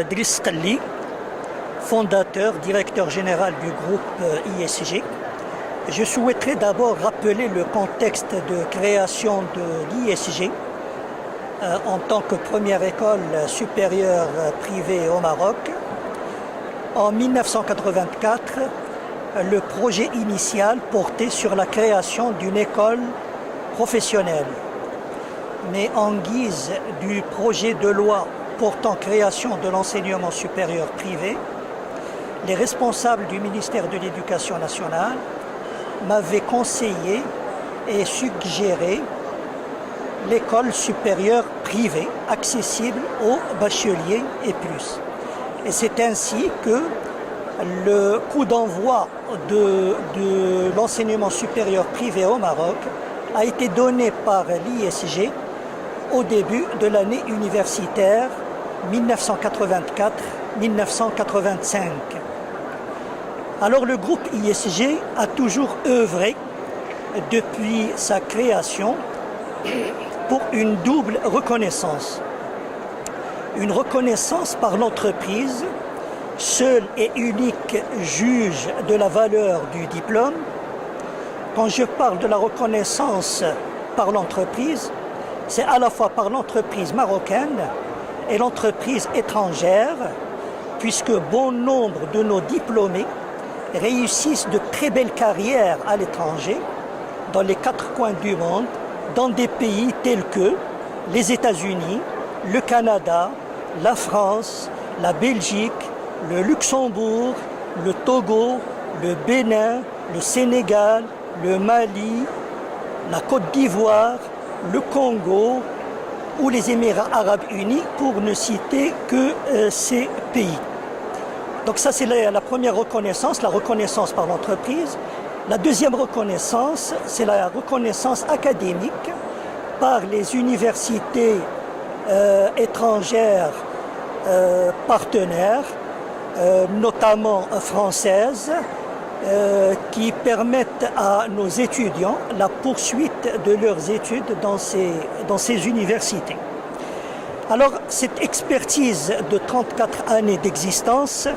Driss Qalli, fondateur, directeur général du groupe ISG. Je souhaiterais d'abord rappeler le contexte de création de l'ISG en tant que première école supérieure privée au Maroc. En 1984, le projet initial portait sur la création d'une école professionnelle. Mais en guise du projet de loi portant création de l'enseignement supérieur privé, les responsables du ministère de l'Éducation nationale m'avaient conseillé et suggéré l'école supérieure privée accessible aux bacheliers et plus. Et c'est ainsi que le coup d'envoi de l'enseignement supérieur privé au Maroc a été donné par l'ISG au début de l'année universitaire 1984-1985. Alors le groupe ISG a toujours œuvré depuis sa création pour une double reconnaissance. Une reconnaissance par l'entreprise, seul et unique juge de la valeur du diplôme. Quand je parle de la reconnaissance par l'entreprise, c'est à la fois par l'entreprise marocaine et l'entreprise étrangère, puisque bon nombre de nos diplômés réussissent de très belles carrières à l'étranger, dans les 4 coins du monde, dans des pays tels que les États-Unis, le Canada, la France, la Belgique, le Luxembourg, le Togo, le Bénin, le Sénégal, le Mali, la Côte d'Ivoire, le Congo ou les Émirats arabes unis, pour ne citer que ces pays. Donc ça, c'est la première reconnaissance, la reconnaissance par l'entreprise. La deuxième reconnaissance, c'est la reconnaissance académique par les universités étrangères partenaires, notamment françaises, qui permettent à nos étudiants la poursuite de leurs études dans ces universités. Alors, cette expertise de 34 années d'existence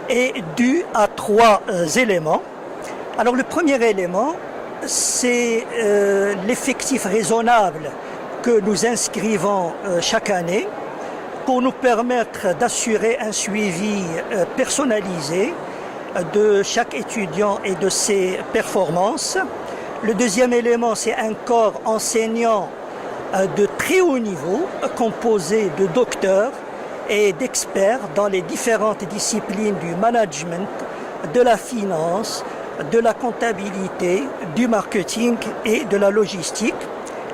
est due à 3 éléments. Alors, le premier élément, c'est l'effectif raisonnable que nous inscrivons chaque année pour nous permettre d'assurer un suivi personnalisé de chaque étudiant et de ses performances. Le deuxième élément, c'est un corps enseignant de très haut niveau, composé de docteurs et d'experts dans les différentes disciplines du management, de la finance, de la comptabilité, du marketing et de la logistique.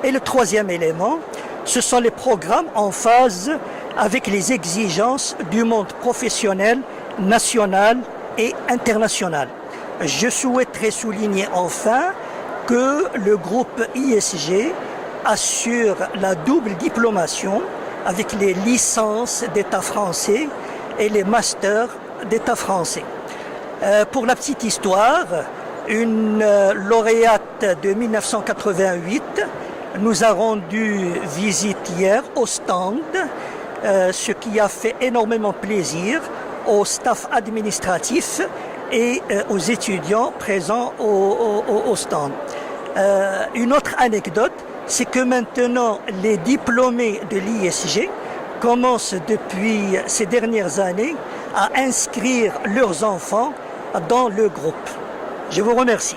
Et le troisième élément, ce sont les programmes en phase avec les exigences du monde professionnel, national et international. Je souhaiterais souligner enfin que le groupe ISG assure la double diplomation avec les licences d'État français et les masters d'État français. Pour la petite histoire, une lauréate de 1988 nous a rendu visite hier au stand, ce qui a fait énormément plaisir au staff administratif et aux étudiants présents au stand. Une autre anecdote, c'est que maintenant les diplômés de l'ISG commencent depuis ces dernières années à inscrire leurs enfants dans le groupe. Je vous remercie.